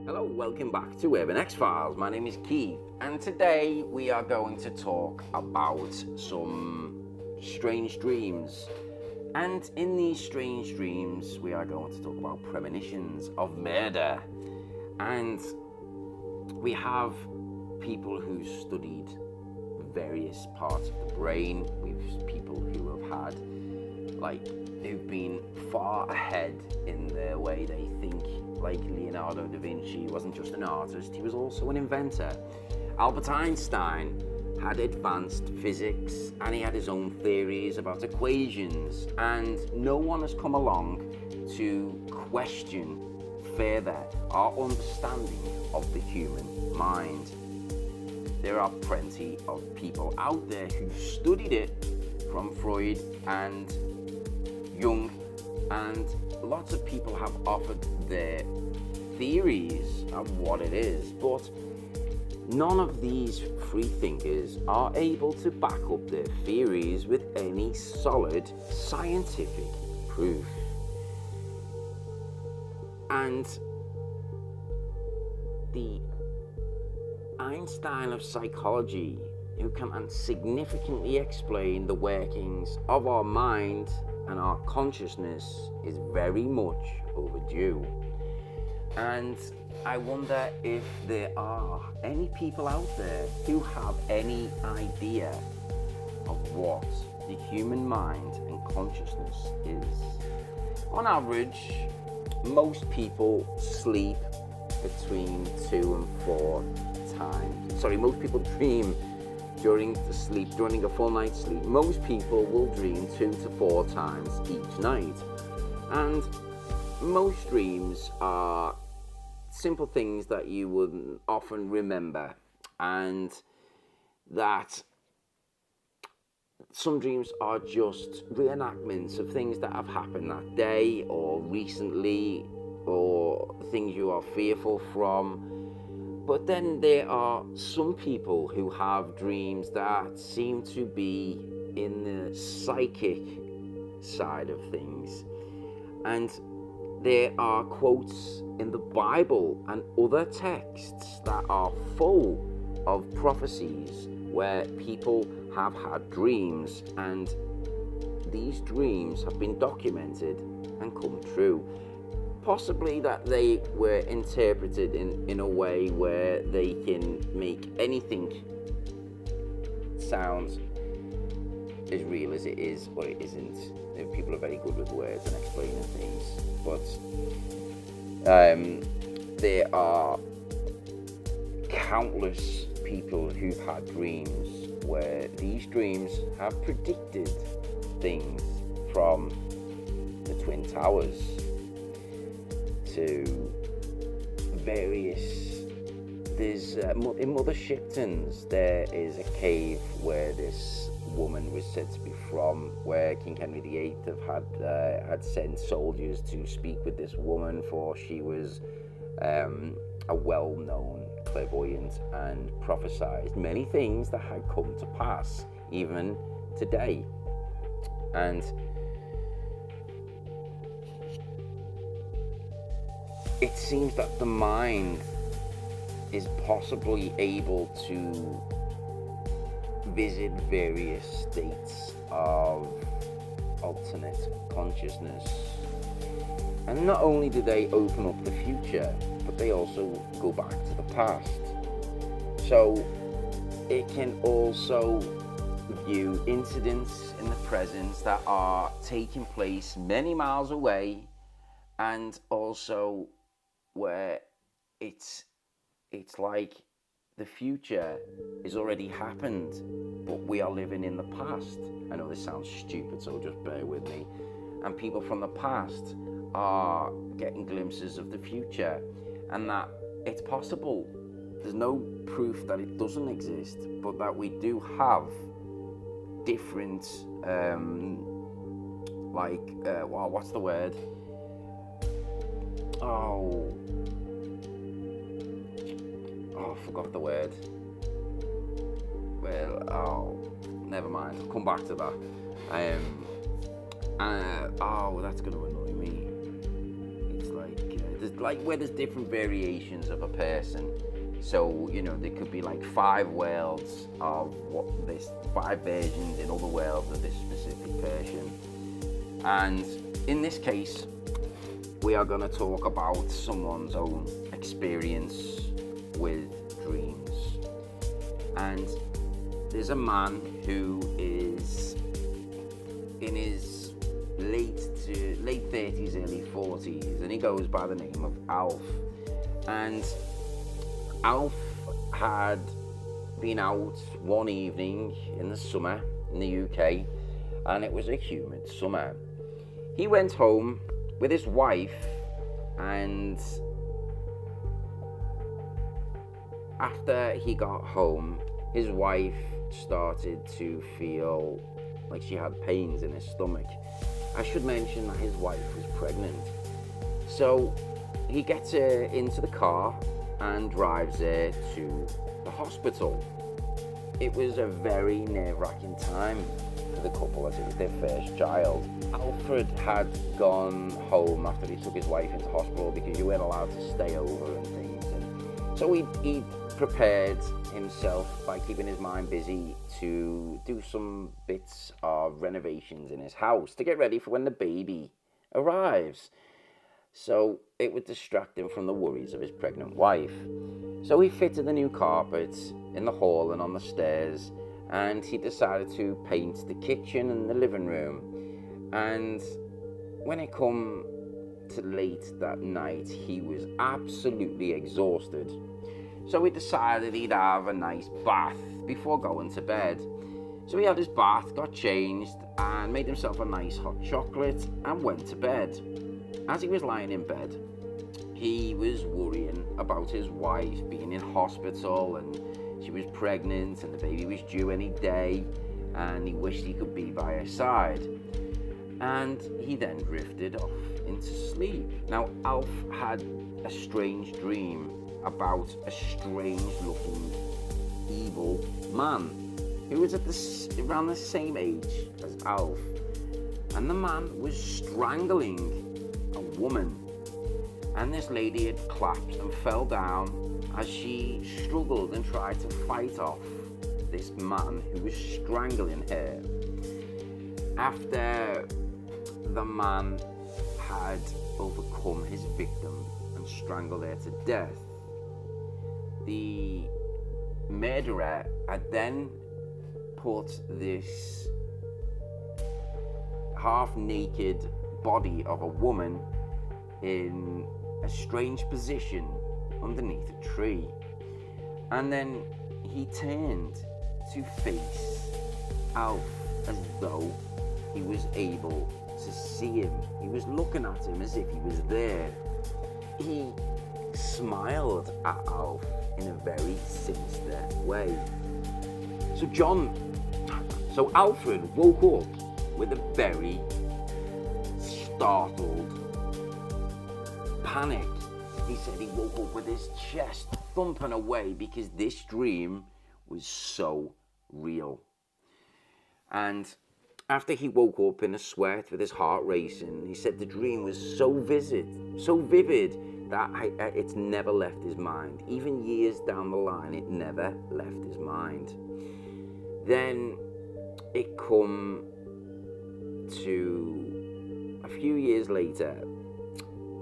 Hello, welcome back to Urban X-Files. My name is Keith, and today we are going to talk about some strange dreams. And in these strange dreams, we are going to talk about premonitions of murder. And we have people who studied various parts of the brain. We've people who have had, who've been far ahead in the way they think. Like Leonardo da Vinci wasn't just an artist, he was also an inventor. Albert Einstein had advanced physics and he had his own theories about equations, and no one has come along to question further our understanding of the human mind. There are plenty of people out there who studied it, from Freud and Jung, and lots of people have offered their theories of what it is, but none of these free thinkers are able to back up their theories with any solid scientific proof. And the Einstein of psychology, who can significantly explain the workings of our mind and our consciousness, is very much overdue. And I wonder if there are any people out there who have any idea of what the human mind and consciousness is. On average, most people sleep between 2 and 4 times. Most people dream during a full night's sleep. Most people will dream 2 to 4 times each night. And most dreams are simple things that you would often remember, and that some dreams are just reenactments of things that have happened that day or recently, or things you are fearful from. But then there are some people who have dreams that seem to be in the psychic side of things. And there are quotes in the Bible and other texts that are full of prophecies where people have had dreams, and these dreams have been documented and come true. Possibly that they were interpreted in a way where they can make anything sound as real as it is, or it isn't. People are very good with words and explaining things, but there are countless people who've had dreams where these dreams have predicted things, from the Twin Towers to various. There's in Mother Shipton's, there is a cave where this woman was said to be from, where King Henry VIII had sent soldiers to speak with this woman, for she was a well-known clairvoyant and prophesied many things that had come to pass even today. And it seems that the mind is possibly able to visit various states of alternate consciousness. And not only do they open up the future, but they also go back to the past. So it can also view incidents in the present that are taking place many miles away, and also where it's like the future has already happened, but we are living in the past. I know this sounds stupid, so just bear with me. And people from the past are getting glimpses of the future, and that it's possible. There's no proof that it doesn't exist, but that we do have different, what's the word? I forgot the word. Never mind. I'll come back to that. That's going to annoy me. It's like like where there's different variations of a person. So, you know, there could be like 5 worlds of what this, 5 versions in other worlds of this specific person. And in this case, we are going to talk about someone's own experience with dreams. And there's a man who is in his late 30s, early 40s, and he goes by the name of Alf. And Alf had been out one evening in the summer in the UK, and it was a humid summer. He went home with his wife, and after he got home, his wife started to feel like she had pains in his stomach. I should mention that his wife was pregnant. So he gets her into the car and drives her to the hospital. It was a very nerve-wracking time for the couple, as it was their first child. Alfred had gone home after he took his wife into hospital because you weren't allowed to stay over and things. And so he prepared himself by keeping his mind busy to do some bits of renovations in his house to get ready for when the baby arrives. So it would distract him from the worries of his pregnant wife. So he fitted the new carpets in the hall and on the stairs, and he decided to paint the kitchen and the living room. And when it come to late that night, he was absolutely exhausted. So he decided he'd have a nice bath before going to bed. So he had his bath, got changed, and made himself a nice hot chocolate and went to bed. As he was lying in bed, he was worrying about his wife being in hospital, and she was pregnant and the baby was due any day, and he wished he could be by her side. And he then drifted off into sleep. Now, Alf had a strange dream about a strange-looking, evil man who was around the same age as Alf. And the man was strangling a woman. And this lady had collapsed and fell down as she struggled and tried to fight off this man who was strangling her. After the man had overcome his victim and strangled her to death, the murderer had then put this half-naked body of a woman in a strange position underneath a tree. And then he turned to face Alf as though he was able to see him. He was looking at him as if he was there. He smiled at Alf in a very sinister way. So Alfred woke up with a very startled panic. He said he woke up with his chest thumping away because this dream was so real. And after he woke up in a sweat with his heart racing, he said the dream was so vivid that it's never left his mind. Even years down the line, it never left his mind. Then it come to a few years later,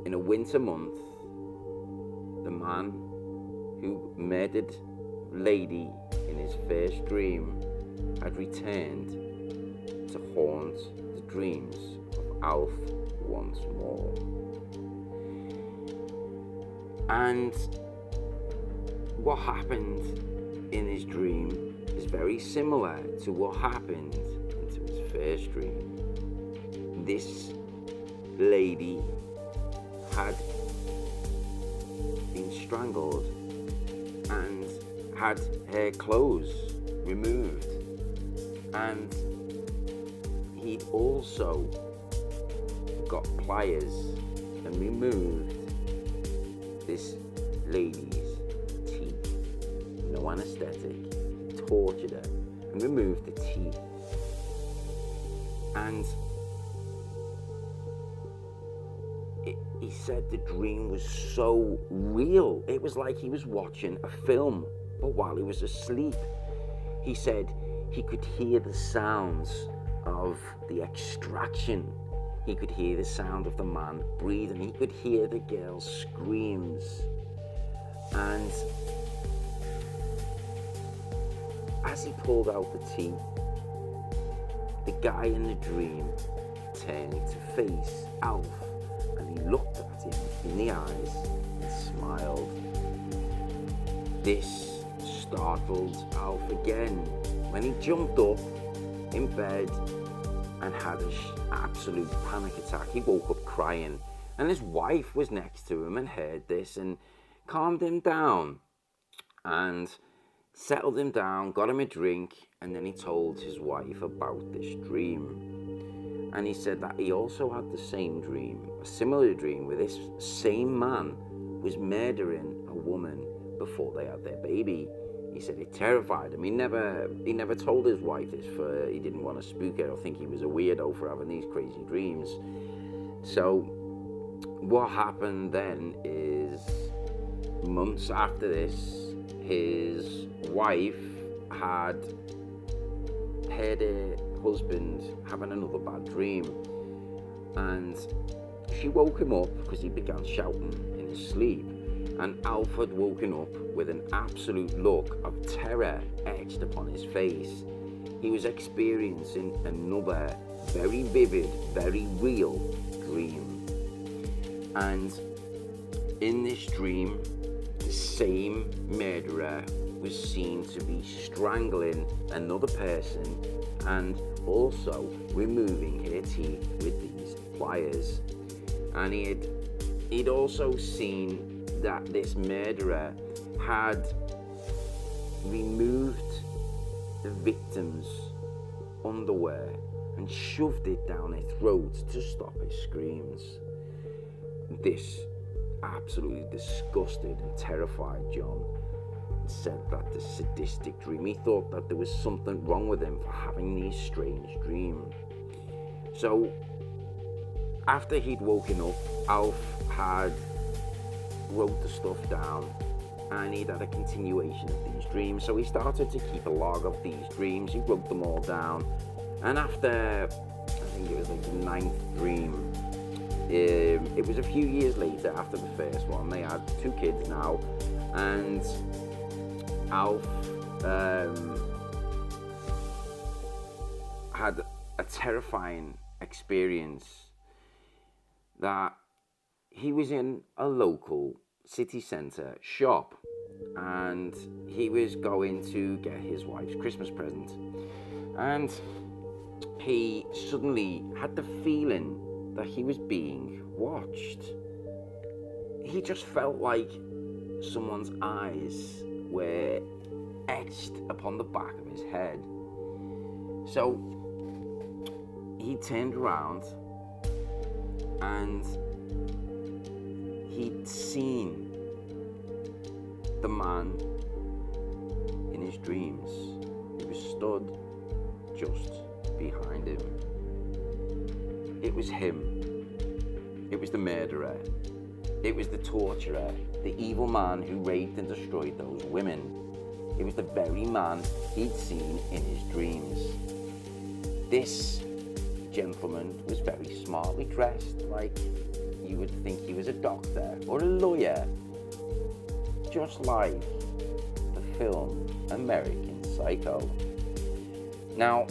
in a winter month, the man who murdered lady in his first dream had returned to haunt the dreams of Alf once more. And what happened in his dream is very similar to what happened into his first dream. This lady had been strangled and had her clothes removed, and he'd also got pliers and removed this lady's teeth. No anesthetic, tortured her and removed the teeth. And he said the dream was so real. It was like he was watching a film, but while he was asleep. He said he could hear the sounds of the extraction. He could hear the sound of the man breathing. He could hear the girl's screams. And as he pulled out the teeth, the guy in the dream turned to face Alf, and he looked at him in the eyes and smiled. This startled Alf again when he jumped up in bed and had an absolute panic attack. He woke up crying, and his wife was next to him and heard this and calmed him down and settled him down, got him a drink, and then he told his wife about this dream. And he said that he also had the same dream, a similar dream, where this same man was murdering a woman before they had their baby. He said it terrified him. He never told his wife this, for he didn't want to spook her or think he was a weirdo for having these crazy dreams. So what happened then is, months after this, his wife had heard her husband having another bad dream, and she woke him up because he began shouting in his sleep. And Alf had woken up with an absolute look of terror etched upon his face. He was experiencing another very vivid, very real dream. And in this dream, the same murderer was seen to be strangling another person and also removing her teeth with these pliers. And he'd also seen that this murderer had removed the victim's underwear and shoved it down her throat to stop her screams. This absolutely disgusted and terrified John. Said that the sadistic dream, he thought that there was something wrong with him for having these strange dreams. So after he'd woken up, Alf had wrote the stuff down, and he'd had a continuation of these dreams. So he started to keep a log of these dreams. He wrote them all down, and after, I think it was like the 9th dream, it was a few years later after the first one. They had 2 kids now, and Alf had a terrifying experience that he was in a local city centre shop, and he was going to get his wife's Christmas present, and he suddenly had the feeling that he was being watched. He just felt like someone's eyes were etched upon the back of his head. So he turned around, and he'd seen the man in his dreams. He was stood just behind him. It was him. It was the murderer. It was the torturer, the evil man who raped and destroyed those women. It was the very man he'd seen in his dreams. This gentleman was very smartly dressed, like you would think he was a doctor or a lawyer, just like the film American Psycho. Now,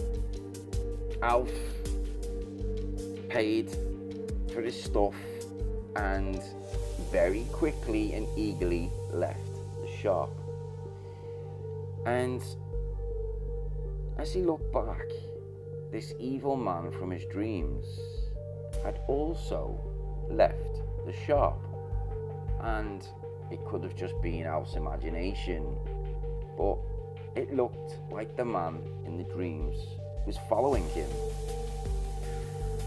Alf paid for his stuff and very quickly and eagerly left the shop. And as he looked back, this evil man from his dreams had also left the shop. And it could have just been Alf's imagination, but it looked like the man in the dreams was following him.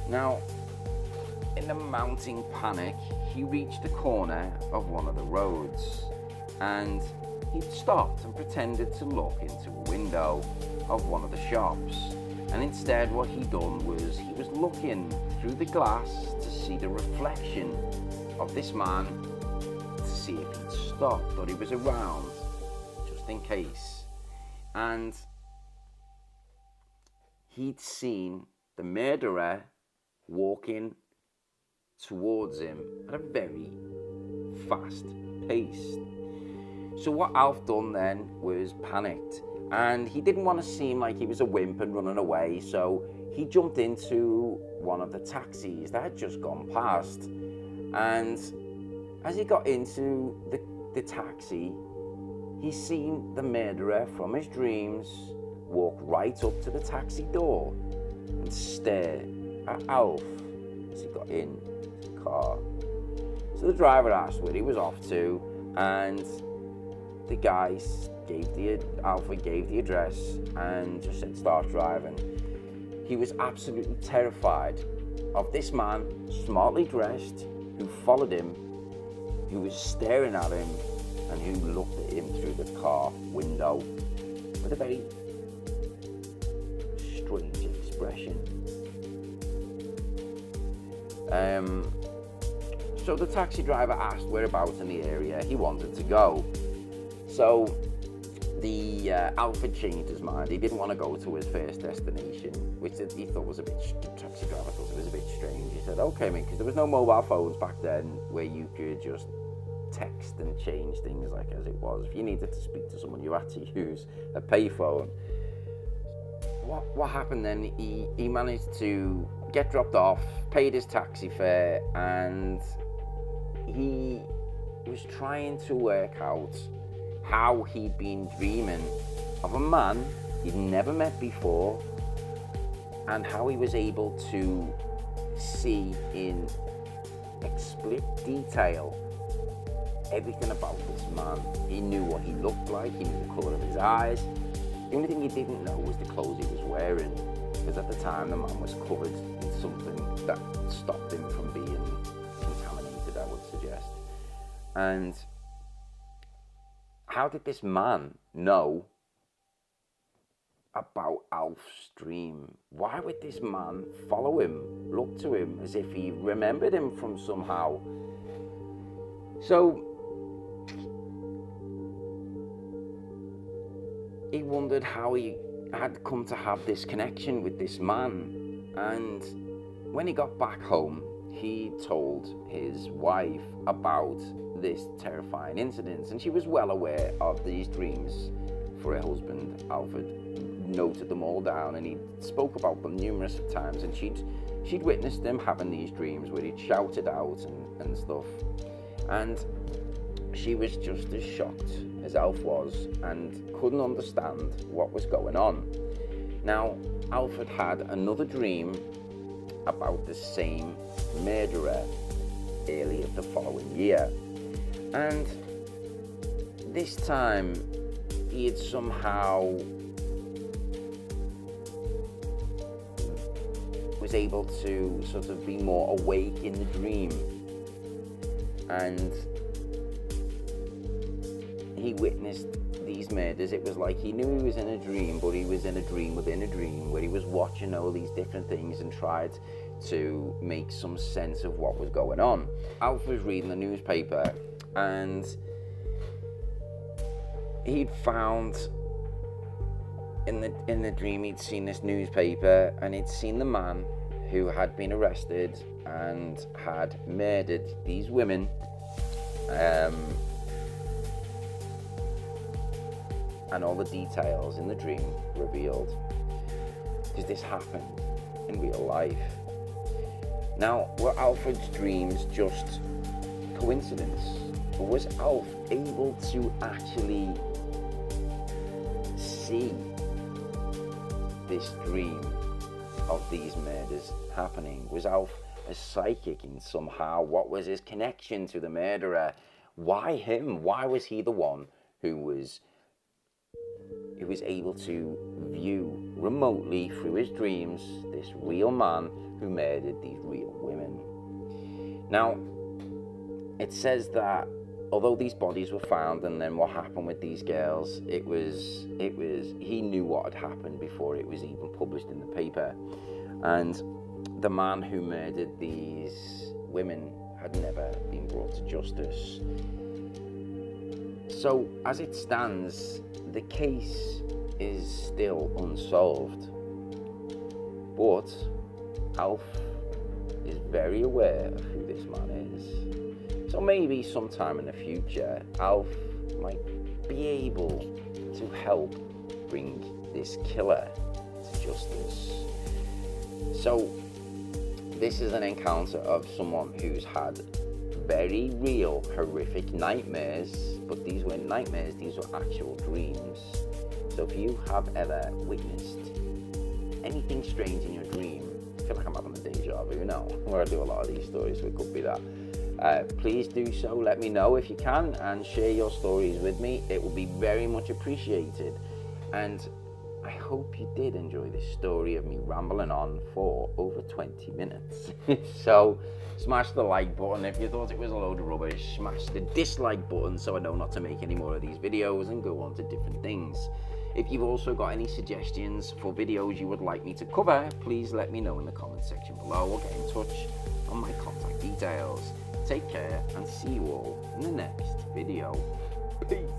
Now, in the mounting panic, he reached the corner of one of the roads, and he stopped and pretended to look into a window of one of the shops. And instead what he'd done was he was looking through the glass to see the reflection of this man to see if he'd stop, that he was around, just in case. And he'd seen the murderer walking towards him at a very fast pace. So what Alf done then was panicked, and he didn't want to seem like he was a wimp and running away, so he jumped into one of the taxis that had just gone past. And as he got into the taxi, he seen the murderer from his dreams walk right up to the taxi door and stare at Alf as he got in the car. So the driver asked where he was off to, and the guy Alfred gave the address and just said start driving. He was absolutely terrified of this man, smartly dressed, who followed him, who was staring at him, and who looked at him through the car window with a very strange expression. So the taxi driver asked whereabouts in the area he wanted to go. So the Alfred changed his mind. He didn't want to go to his first destination, which he thought was a bit. The taxi driver thought it was a bit strange. He said, "Okay, mate," because there was no mobile phones back then where you could just text and change things like as it was. If you needed to speak to someone, you had to use a payphone. What happened then? He managed to get dropped off, paid his taxi fare, and he was trying to work out how he'd been dreaming of a man he'd never met before, and how he was able to see in explicit detail everything about this man. He knew what he looked like, he knew the colour of his eyes. The only thing he didn't know was the clothes he was wearing, because at the time the man was covered in something that stopped him from being contaminated, I would suggest. And how did this man know about Alf's dream? Why would this man follow him, look to him as if he remembered him from somehow? So he wondered how he had come to have this connection with this man. And when he got back home, he told his wife about this terrifying incident, and she was well aware of these dreams, for her husband Alfred noted them all down, and he spoke about them numerous times, and she'd witnessed him having these dreams where he'd shouted out and stuff. And she was just as shocked as Alf was and couldn't understand what was going on. Now, Alfred had another dream about the same murderer earlier the following year. And this time, he had somehow was able to sort of be more awake in the dream. And he witnessed these murders. It was like he knew he was in a dream, but he was in a dream within a dream, where he was watching all these different things and tried to make some sense of what was going on. Alf was reading the newspaper, and he'd found in the dream, he'd seen this newspaper, and he'd seen the man who had been arrested and had murdered these women, and all the details in the dream revealed, because this happened in real life. Now, were Alfred's dreams just coincidence, or was Alf able to actually see this dream of these murders happening? Was Alf a psychic in somehow? What was his connection to the murderer? Why him? Why was he the one who was able to view remotely through his dreams this real man who murdered these real women? Now, it says that although these bodies were found, and then what happened with these girls, it was he knew what had happened before it was even published in the paper. And the man who murdered these women had never been brought to justice. So, as it stands, the case is still unsolved. But Alf is very aware of who this man is. So maybe sometime in the future, Alf might be able to help bring this killer to justice. So this is an encounter of someone who's had very real, horrific nightmares, but these weren't nightmares, these were actual dreams. So if you have ever witnessed anything strange in your dream, I feel like I'm having a deja vu, you know, where I do a lot of these stories, so it could be that. Please do so, let me know if you can, and share your stories with me. It will be very much appreciated. And I hope you did enjoy this story of me rambling on for over 20 minutes. So smash the like button if you thought it was a load of rubbish. Smash the dislike button so I know not to make any more of these videos and go on to different things. If you've also got any suggestions for videos you would like me to cover, please let me know in the comment section below or get in touch on my contact details. Take care and see you all in the next video. Peace.